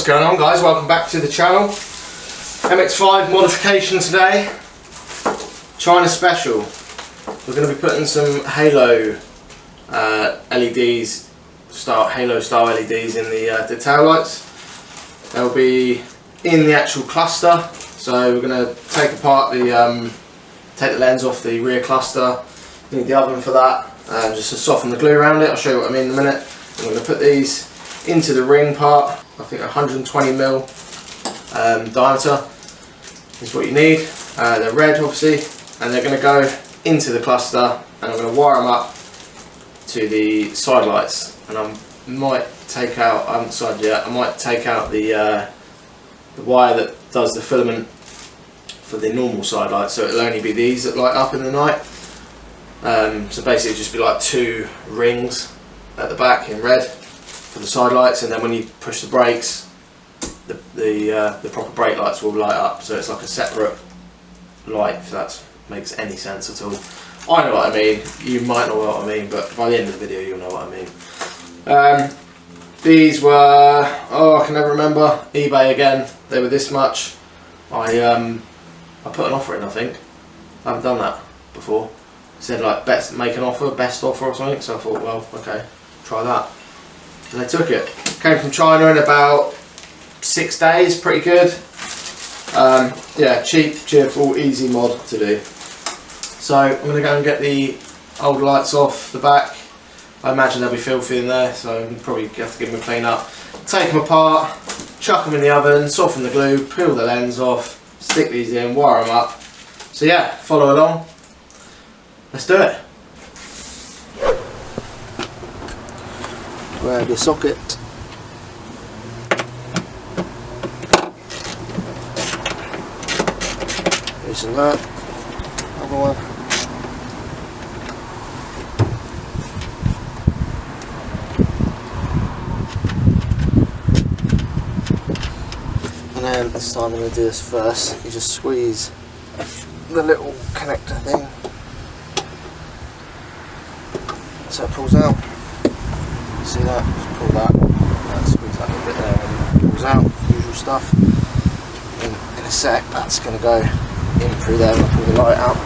going on, guys? Welcome back to the channel. MX5 modification today. China special. We're going to be putting some halo LEDs, halo style LEDs in the tail lights. They'll be in the actual cluster. So we're going to take apart the take the lens off the rear cluster. Need the oven for that, just to soften the glue around it. I'll show you what I mean in a minute. And we're going to put these into the ring part. I think 120mm diameter is what you need. They're red, obviously, and they're going to go into the cluster, and I'm going to wire them up to the side lights. And I might take out, I haven't decided yet, I might take out the wire that does the filament for the normal side lights, so it'll only be these that light up in the night. So basically just be like two rings at the back in red for the side lights, and then when you push the brakes, the proper brake lights will light up, so it's like a separate light, if that makes any sense at all. I know what I mean, you might know what I mean, but by the end of the video you'll know what I mean. These were, I can never remember, eBay again. They were this much. I put an offer in, I think. I haven't done that before. It said like make an offer, best offer or something, so I thought, well, okay, try that. And they took it. Came from China in about 6 days, pretty good. Yeah, cheap, cheerful, easy mod to do. So I'm going to go and get the old lights off the back. I imagine they'll be filthy in there, so I'll probably have to give them a clean up. Take them apart, chuck them in the oven, soften the glue, peel the lens off, stick these in, wire them up. So yeah, follow along. Let's do it. Grab your socket. Loosen that. Other one. And then this time I'm going to do this first. You just squeeze the little connector thing so it pulls out. See that? Just pull that, squeeze that little bit there, and it pulls out, usual stuff. And in a sec, that's going to go in through there and I'll pull the light out.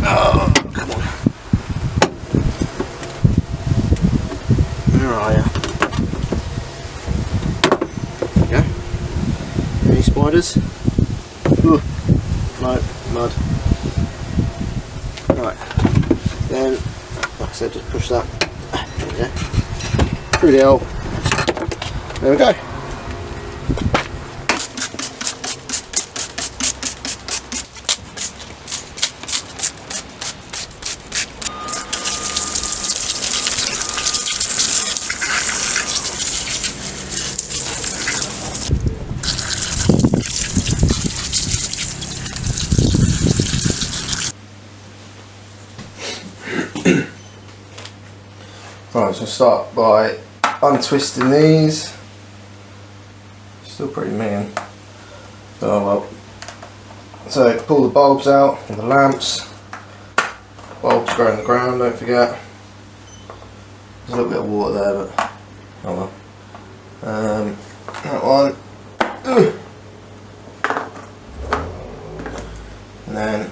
Oh, come on. Where are you? There you go. Any spiders? Ooh. No, mud. Right, then, like I said, just push that there we go, through the hole. There we go. Right, so start by untwisting these. Still pretty mean. Oh well. So pull the bulbs out and the lamps. Bulbs go in the ground, don't forget. There's a little bit of water there, but oh well. That one. And then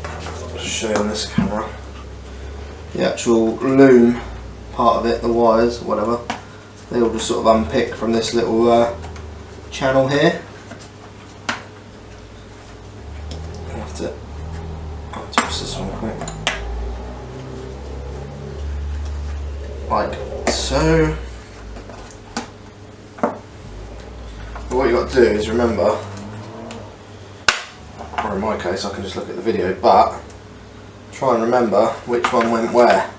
I'll show you on this camera the actual loom part of it, the wires, whatever, they all just sort of unpick from this little channel here. I have to adjust this one quick, like so. But what you got to do is remember, or in my case I can just look at the video, but try and remember which one went where.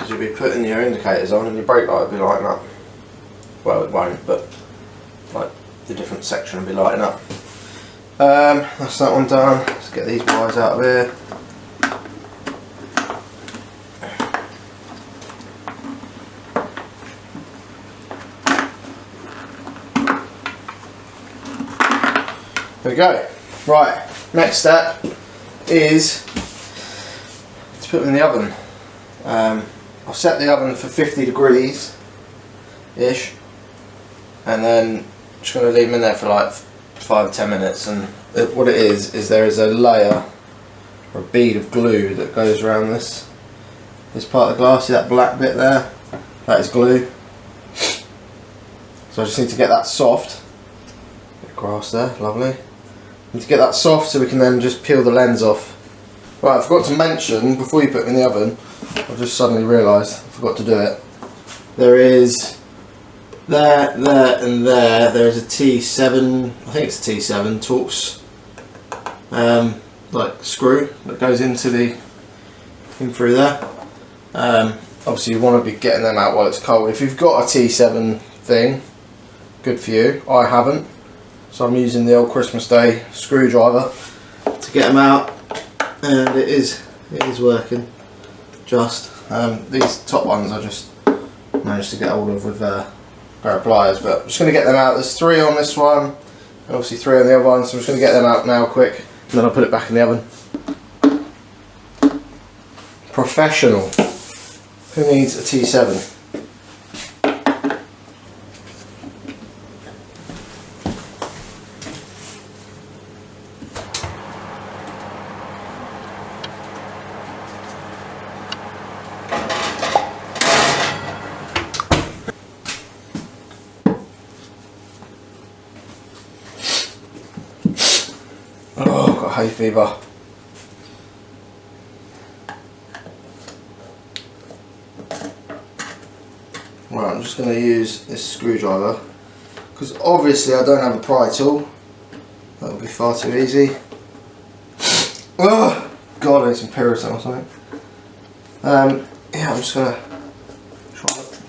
You'll be putting your indicators on and your brake light will be lighting up. Well, it won't, but like the different section will be lighting up. That's that one done. Let's get these wires out of here. There we go. Right, next step is to put them in the oven. I'll set the oven for 50 degrees ish, and then just going to leave them in there for like 5 or 10 minutes. And what it is there is a layer or a bead of glue that goes around this part of the glass. See that black bit there? That is glue. So I just need to get that soft. Bit of grass there, lovely. Need to get that soft so we can then just peel the lens off. Right, I forgot to mention before you put it in the oven, I've just suddenly realised I forgot to do it. There is there, and there is a T7, I think it's a T7 Torx like screw that goes into in through there. Obviously you want to be getting them out while it's cold. If you've got a T7 thing, good for you. I haven't, so I'm using the old Christmas Day screwdriver to get them out, and it is working. Just these top ones I just managed to get hold of with a pair of pliers, but I'm just going to get them out. There's 3 on this one, and obviously 3 on the other one, so I'm just going to get them out now quick, and then I'll put it back in the oven. Professional. Who needs a T7? Oh, I've got hay fever. Right, I'm just going to use this screwdriver because obviously I don't have a pry tool. That would be far too easy. Oh God, I need some Piriton or something. Yeah, I'm just going to try it.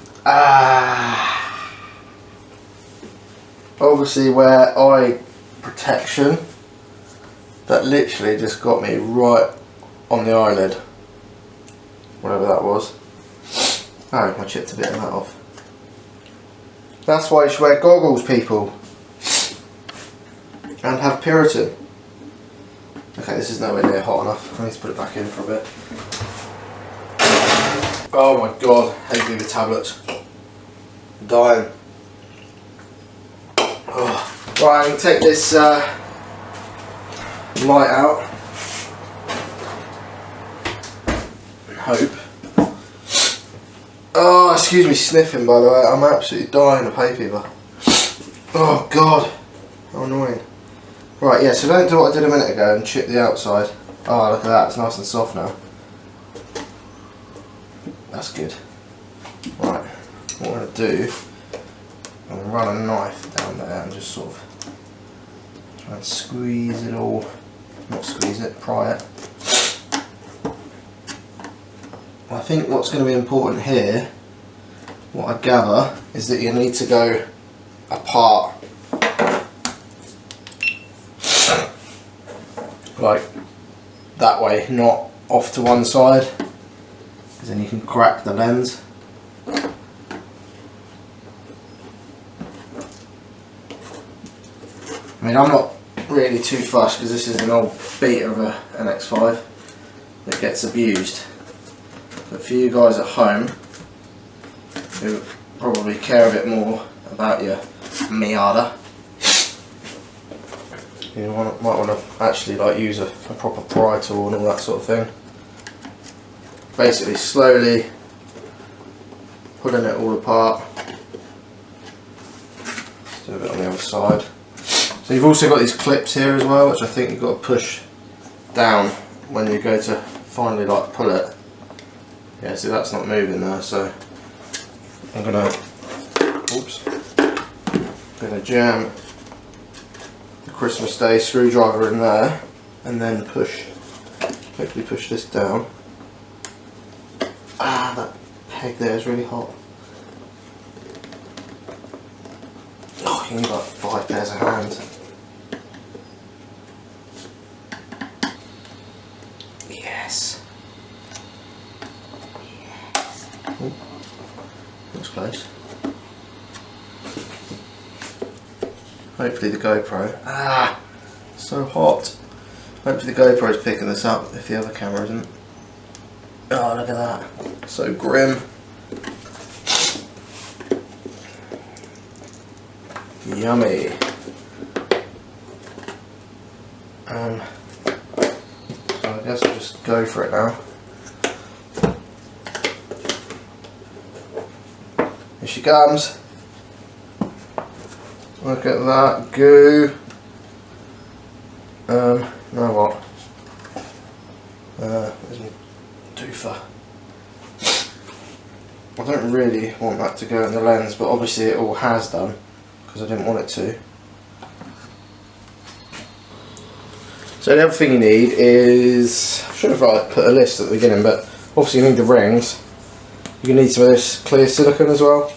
Obviously wear eye protection. That literally just got me right on the eyelid. Whatever that was. Oh, I chipped a bit of that off. That's why you should wear goggles, people. And have Piriton. Okay, this is nowhere near hot enough. I need to put it back in for a bit. Oh my God, Hayfever tablets. I'm dying. Oh. Right, I'm going to take this light out. Hope. Oh, excuse me sniffing by the way, I'm absolutely dying of hay fever. Oh God, how annoying. Right, yeah, so don't do what I did a minute ago and chip the outside. Oh, look at that, it's nice and soft now. That's good. Right, what I'm going to do, I'm going to run a knife down there and just sort of try and squeeze it all. Not squeeze it, pry it. I think what's going to be important here, what I gather, is that you need to go apart. Like that way, not off to one side, because then you can crack the lens. I mean, I'm not really too fussed because this is an old beta of a MX5 that gets abused. But for you guys at home who probably care a bit more about your Miata, you might want to actually like use a proper pry tool and all that sort of thing. Basically slowly pulling it all apart. Let's do a bit on the other side. So you've also got these clips here as well, which I think you've got to push down when you go to finally like pull it. Yeah, see that's not moving there, so I'm gonna jam the Christmas Day screwdriver in there and then hopefully push this down. Ah, that peg there is really hot. Oh, you need like 5 pairs of hands. Yes. Oh, that's close. Hopefully the GoPro. Ah, so hot. Hopefully the GoPro is picking this up if the other camera isn't. Oh, look at that. So grim. Yummy. So I guess I'll just go for it now. Here she comes. Look at that goo. Now what? There's my toofer. I don't really want that to go in the lens, but obviously it all has done because I didn't want it to. So the other thing you need is, I should have put a list at the beginning, but obviously you need the rings. You need some of this clear silicone as well.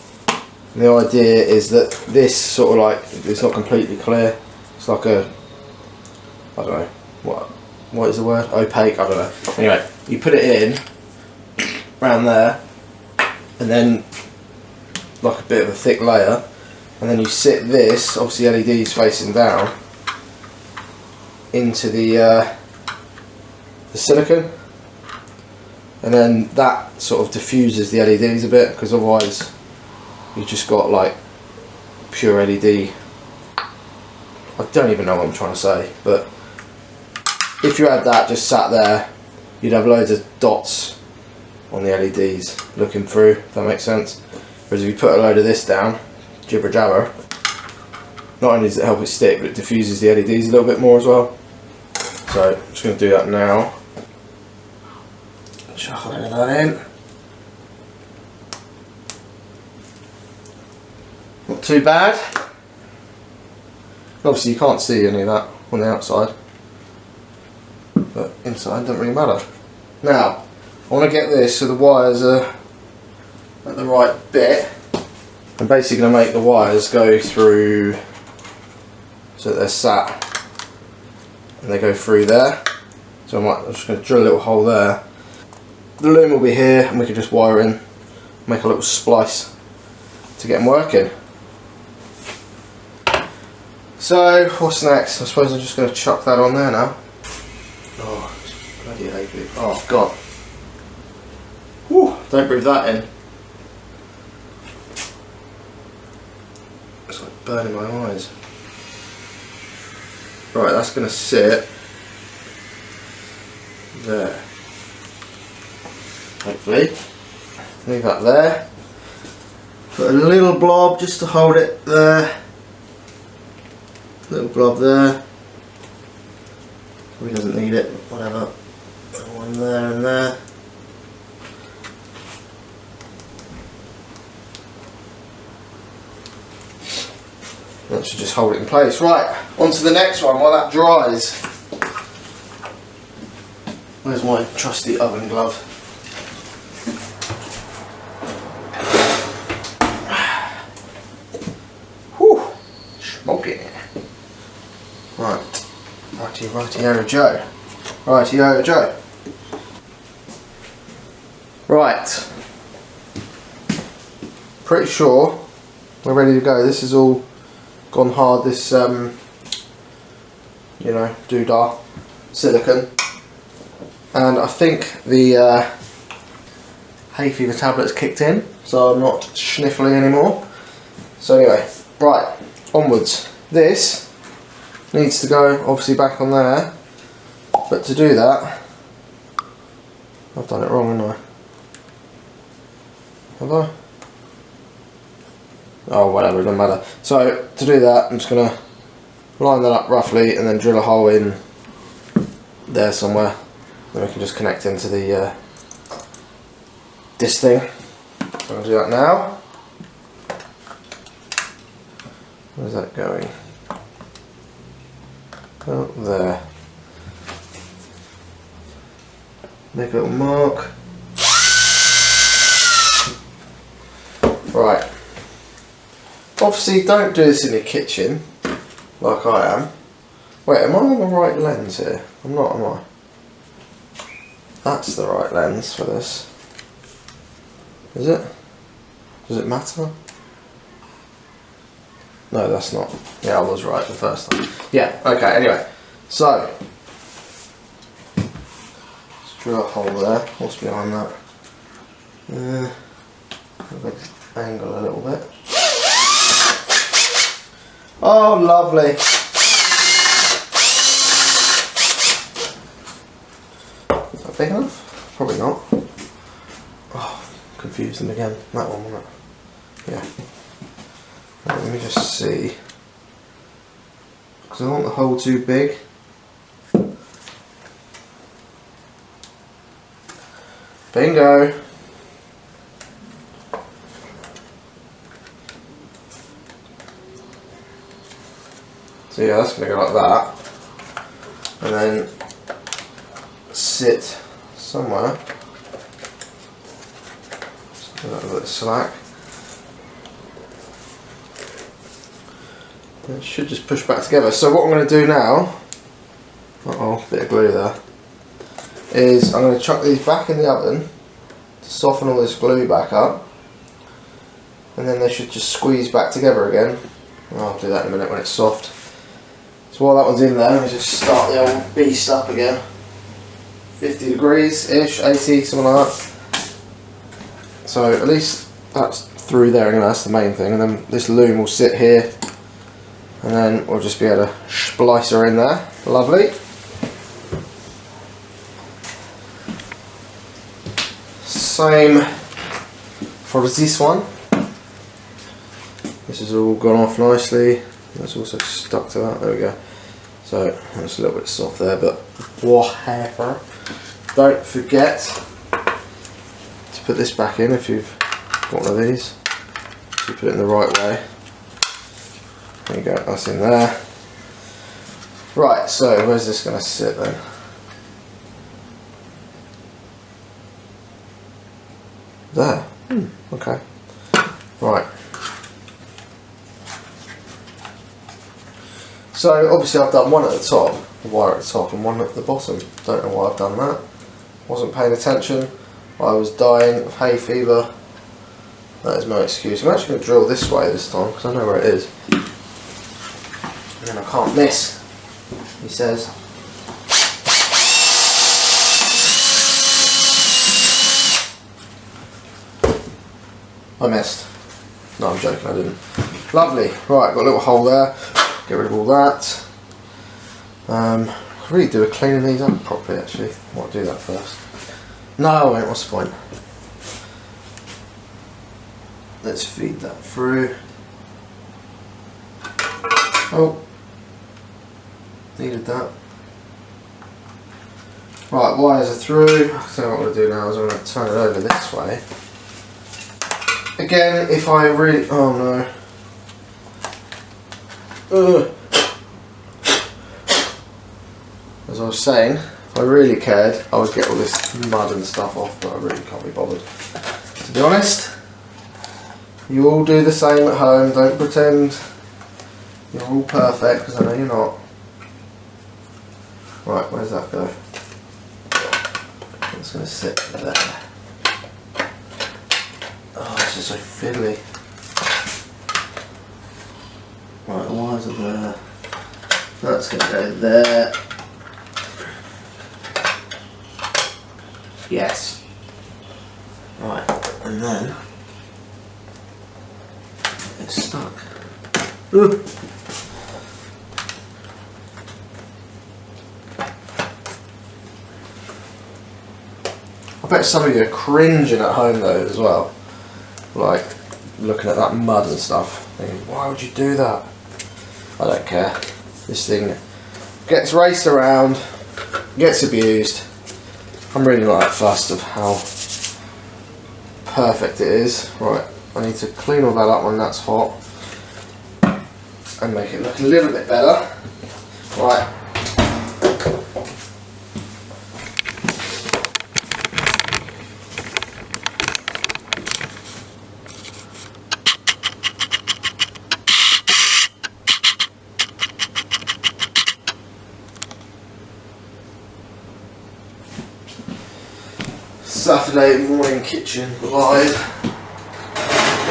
And the idea is that this sort of like, it's not completely clear. It's like a, I don't know, what is the word? Opaque, I don't know. Anyway, you put it in, around there, and then like a bit of a thick layer, and then you sit this, obviously LEDs facing down, into the silicone, and then that sort of diffuses the LEDs a bit, because otherwise you've just got like pure LED. I don't even know what I'm trying to say, but if you had that just sat there, you'd have loads of dots on the LEDs looking through, if that makes sense. Whereas if you put a load of this down, jibber jabber, not only does it help it stick, but it diffuses the LEDs a little bit more as well. So I'm just going to do that now. Chuck a load of that in. Not too bad. Obviously you can't see any of that on the outside, but inside doesn't really matter. Now I want to get this so the wires are at the right bit. I'm basically going to make the wires go through so that they're sat and they go through there. So I'm just going to drill a little hole there. The loom will be here and we can just wire in, make a little splice to get them working. So what's next? I suppose I'm just going to chuck that on there now. Oh, bloody Hayfever. Oh god. Whew, don't breathe that in. It's like burning my eyes. Right, that's going to sit there. Hopefully. Leave that there. Put a little blob just to hold it there. Little blob there. Probably doesn't need it, but whatever. One there and there. That should just hold it in place. Right, on to the next one while that dries. Where's my trusty oven glove? Whew, smoking. Right, righty-o Joe. Righty-o Joe. Right. Pretty sure we're ready to go. This is all gone hard, this you know, doodah silicone, and I think the Hayfever tablet's kicked in, so I'm not sniffly anymore. So anyway, right, onwards. This needs to go obviously back on there, but to do that I've done it wrong, haven't I? Have I? Oh, whatever, it doesn't matter. So to do that, I'm just going to line that up roughly and then drill a hole in there somewhere. Then we can just connect into the this thing. So I'll do that now. Where's that going? Oh, there. Make a little mark. Right. Obviously don't do this in your kitchen like I am. Wait, am I on the right lens here? I'm not, am I? That's the right lens for this. Is it? Does it matter? No, that's not. Yeah, I was right the first time. Yeah, okay, anyway. So, let's drill a hole there. What's behind that? Angle a little bit. Oh, lovely. Is that big enough? Probably not. Oh, confused them again. That one, wasn't it? Yeah. Right, let me just see. Because I want the hole too big. Bingo! So yeah, that's going to go like that, and then sit somewhere, just a little bit of slack, and it should just push back together. So what I'm going to do now, bit of glue there, is I'm going to chuck these back in the oven to soften all this glue back up, and then they should just squeeze back together again. I'll do that in a minute when it's soft. So while that one's in there, let me just start the old beast up again. 50 degrees-ish, 80, something like that. So at least that's through there anyway, that's the main thing. And then this loom will sit here, and then we'll just be able to splice her in there. Lovely. Same for this one. This has all gone off nicely. That's also stuck to that. There we go. So it's a little bit soft there, but whatever. Don't forget to put this back in if you've got one of these. So you put it in the right way. There you go. That's in there. Right. So where's this going to sit then? There. Okay. Right. So obviously I've done one at the top, a wire at the top, and one at the bottom. Don't know why I've done that. Wasn't paying attention. I was dying of hay fever. That is no excuse. I'm actually going to drill this way this time because I know where it is. And then I can't miss, he says. I missed. No, I'm joking, I didn't. Lovely. Right, got a little hole there. Get rid of all that. I could really do a cleaning these up properly actually. I might do that first. No, I won't. What's the point? Let's feed that through. Oh, needed that. Right, wires are through. So what I'm going to do now is I'm going to turn it over this way. Again, if I really... oh no. As I was saying, if I really cared, I would get all this mud and stuff off, but I really can't be bothered. To be honest, you all do the same at home. Don't pretend you're all perfect, because I know you're not. Right, where's that go? It's going to sit there. Oh, this is so fiddly. Right, the wires are there. That's going to go there. Yes. Right, and then it's stuck. Ooh. I bet some of you are cringing at home though as well. Like looking at that mud and stuff. Thinking, why would you do that? I don't care. This thing gets raced around, gets abused. I'm really not that fussed of how perfect it is. Right, I need to clean all that up when that's hot and make it look a little bit better. Right. Saturday morning kitchen live.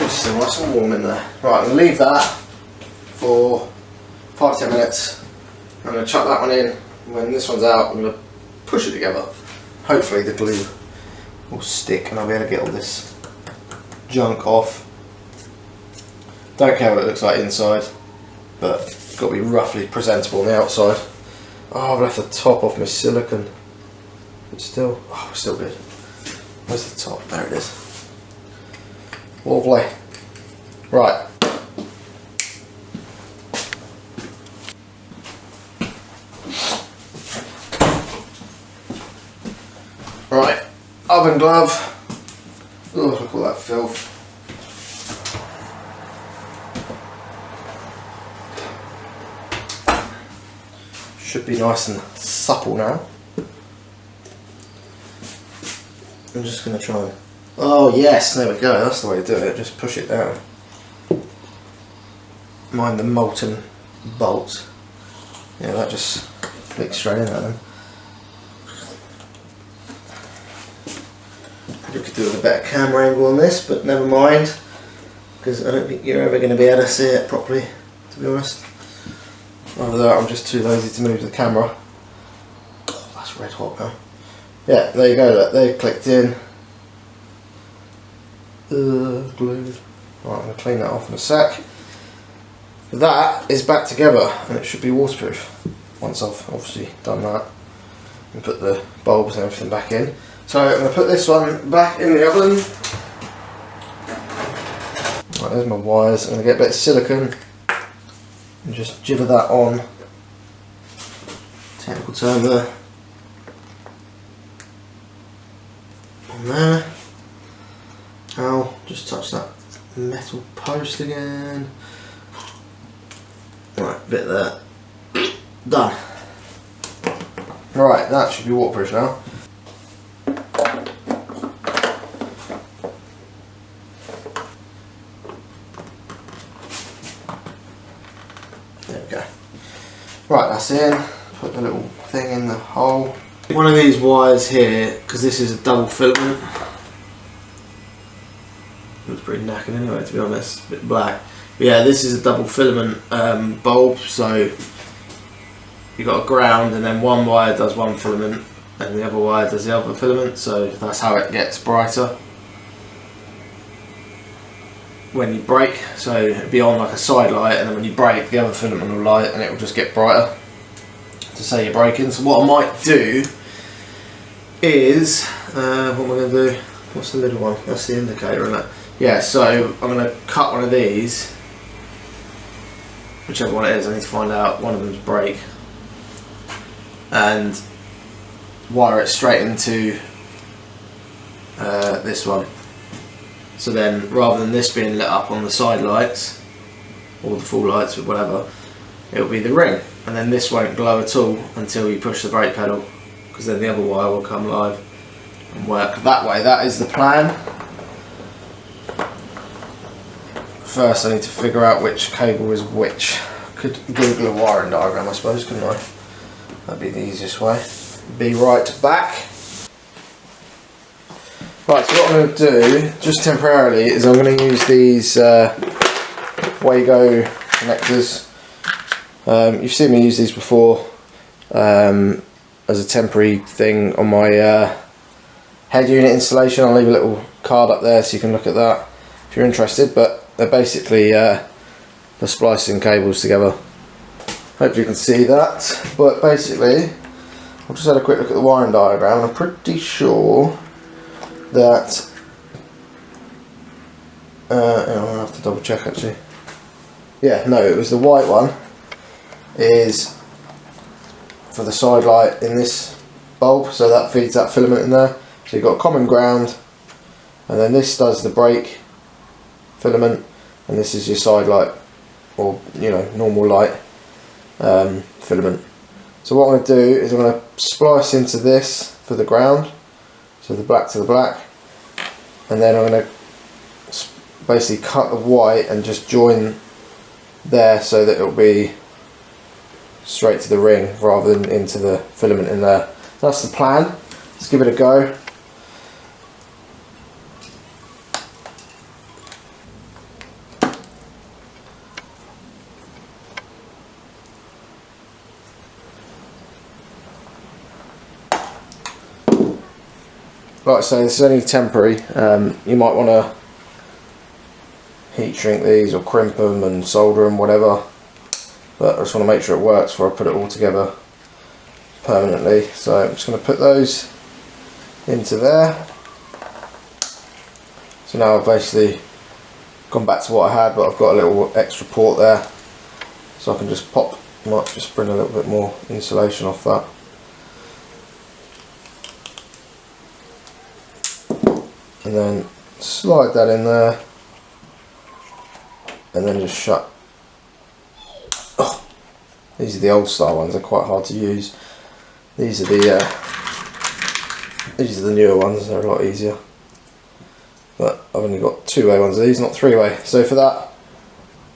It's still nice and warm in there. Right, I'm going to leave that for 5 to 10 minutes. I'm going to chuck that one in. When this one's out, I'm going to push it together. Hopefully the glue will stick and I'll be able to get all this junk off. Don't care what it looks like inside, but it's got to be roughly presentable on the outside. Oh, I've left the top off my silicone. But still, oh, it's still good. Where's the top? There it is. Lovely. Right. Right, oven glove. Oh, look at all that filth. Should be nice and supple now. I'm just going to try and... Oh yes, there we go, that's the way to do it, just push it down. Mind the molten bolts. Yeah, that just flicks straight in at them. You could do with a better camera angle on this, but never mind, because I don't think you're ever going to be able to see it properly, to be honest. Either that, I'm just too lazy to move the camera. Oh, that's red hot now. Yeah, there you go, look, they're clicked in. Glued. Right, I'm going to clean that off in a sec. That is back together, and it should be waterproof once I've obviously done that and put the bulbs and everything back in. So I'm going to put this one back in the oven. Right, there's my wires. I'm going to get a bit of silicone and just jibber that on. Technical term there. On there. Now just touch that metal post again. Right, bit there. Done. Right, that should be waterproof now. There we go. Right, that's in. Put the little thing in the hole. One of these wires here, because this is a double filament. Looks pretty knackered anyway, to be honest. A bit black. But yeah, this is a double filament bulb, so you've got a ground, and then one wire does one filament, and the other wire does the other filament. So that's how it gets brighter when you brake. So it'll be on like a side light, and then when you brake, the other filament will light, and it will just get brighter to say you're braking. So what I might do is, what am I going to do? What's the middle one? That's the indicator, isn't it? Yeah, so I'm going to cut one of these, whichever one it is. I need to find out one of them's brake, and wire it straight into this one. So then, rather than this being lit up on the side lights or the full lights or whatever, it'll be the ring, and then this won't glow at all until you push the brake pedal, because then the other wire will come live and work that way. That is the plan. First I need to figure out which cable is which. Could Google a wiring diagram, I suppose, couldn't I? That'd be the easiest way. Be right back. Right, so what I'm going to do, just temporarily, is I'm going to use these Wago connectors. You've seen me use these before as a temporary thing on my head unit installation. I'll leave a little card up there so you can look at that if you're interested, but they're basically for splicing cables together. Hopefully you can see that, but basically I've just had a quick look at the wiring diagram, and I'm pretty sure that I'll have to double check actually. Yeah, no, it was the white one is for the side light in this bulb, so that feeds that filament in there. So you've got common ground, and then this does the brake filament, and this is your side light, or normal light filament. So what I'm going to do is I'm going to splice into this for the ground, so the black to the black, and then I'm going to basically cut the white and just join there so that it'll be straight to the ring rather than into the filament in there. That's the plan. Let's give it a go. Like I say, this is only temporary. You might want to heat shrink these or crimp them and solder them, whatever, but I just want to make sure it works before I put it all together permanently. So I'm just going to put those into there. So now I've basically gone back to what I had, but I've got a little extra port there, so I can just pop, might just bring a little bit more insulation off that. And then slide that in there, and then just shut. Oh, these are the old style ones, they're quite hard to use. These are the newer ones, they're a lot easier. But I've only got 2-way ones of these, not 3-way. So for that,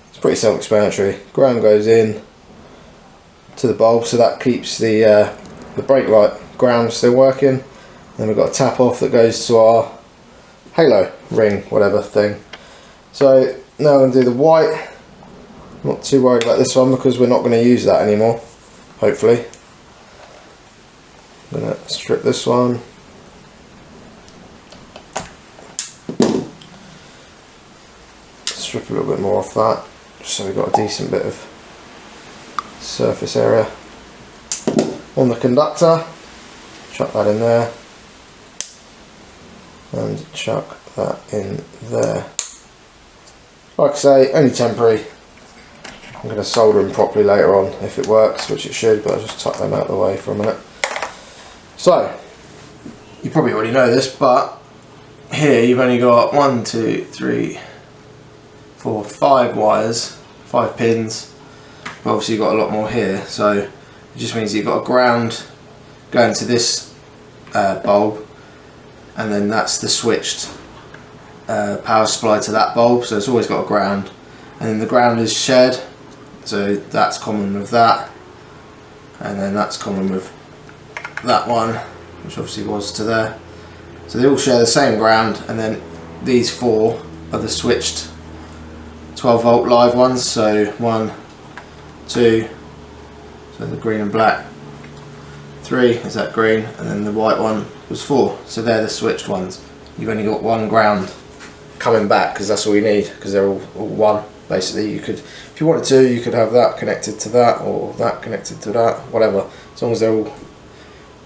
it's pretty self-explanatory. Ground goes in to the bulb, so that keeps the brake light ground still working. Then we've got a tap off that goes to our halo ring, whatever thing. So now I'm going to do the white. I'm not too worried about this one because we're not going to use that anymore, hopefully. I'm going to strip this one. Strip a little bit more off that, just so we've got a decent bit of surface area. On the conductor, chuck that in there, and chuck that in there. Like I say, only temporary. I'm going to solder them properly later on if it works, which it should, but I'll just tuck them out of the way for a minute. So, you probably already know this, but here you've only got 1, 2, 3, 4, 5 wires, 5 pins, but obviously you've got a lot more here, so it just means you've got a ground going to this bulb, and then that's the switched power supply to that bulb, so it's always got a ground, and then the ground is shared, so that's common with that, and then that's common with that one, which obviously was to there, so they all share the same ground, and then these 4 are the switched 12 volt live ones, so 1, 2, so the green and black, 3 is that green, and then the white one was 4, so they're the switched ones. You've only got one ground coming back because that's all you need, because they're all one basically. You could, if you wanted to, you could have that connected to that or that connected to that, whatever, as long as they're all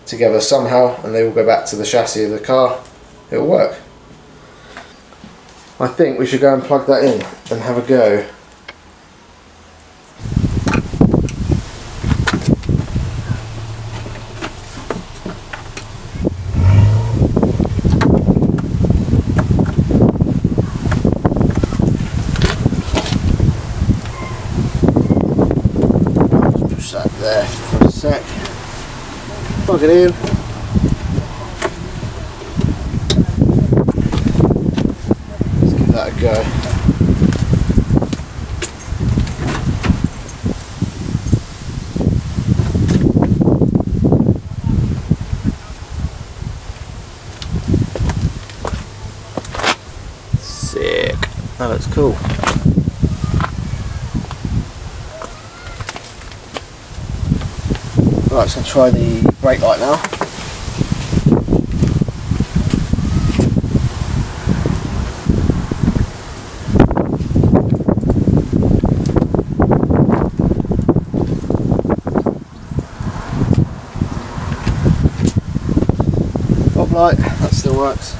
together somehow and they all go back to the chassis of the car, it'll work. I think we should go and plug that in and have a go. Just that there for a sec. Plug it in. That go. Sick. That looks cool. Right, so I'll try the brake light now. Light, that still works.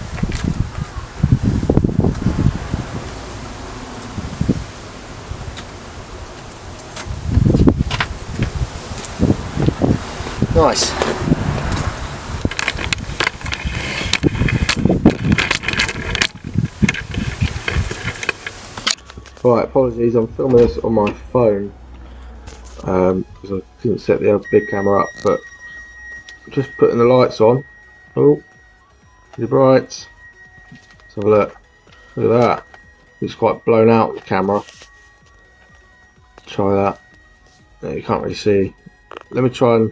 Nice. Right, apologies, I'm filming this on my phone because I didn't set the other big camera up, but just putting the lights on. Oh, the brights. Let's have a look. Look at that. It's quite blown out, the camera. Try that. No, you can't really see. Let me try and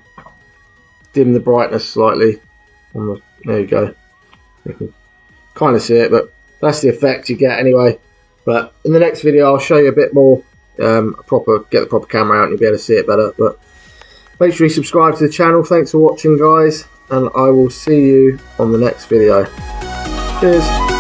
dim the brightness slightly. There you go. You can kind of see it, but that's the effect you get anyway. But in the next video, I'll show you a bit more. Get the proper camera out and you'll be able to see it better. But make sure you subscribe to the channel. Thanks for watching, guys, and I will see you on the next video. Cheers.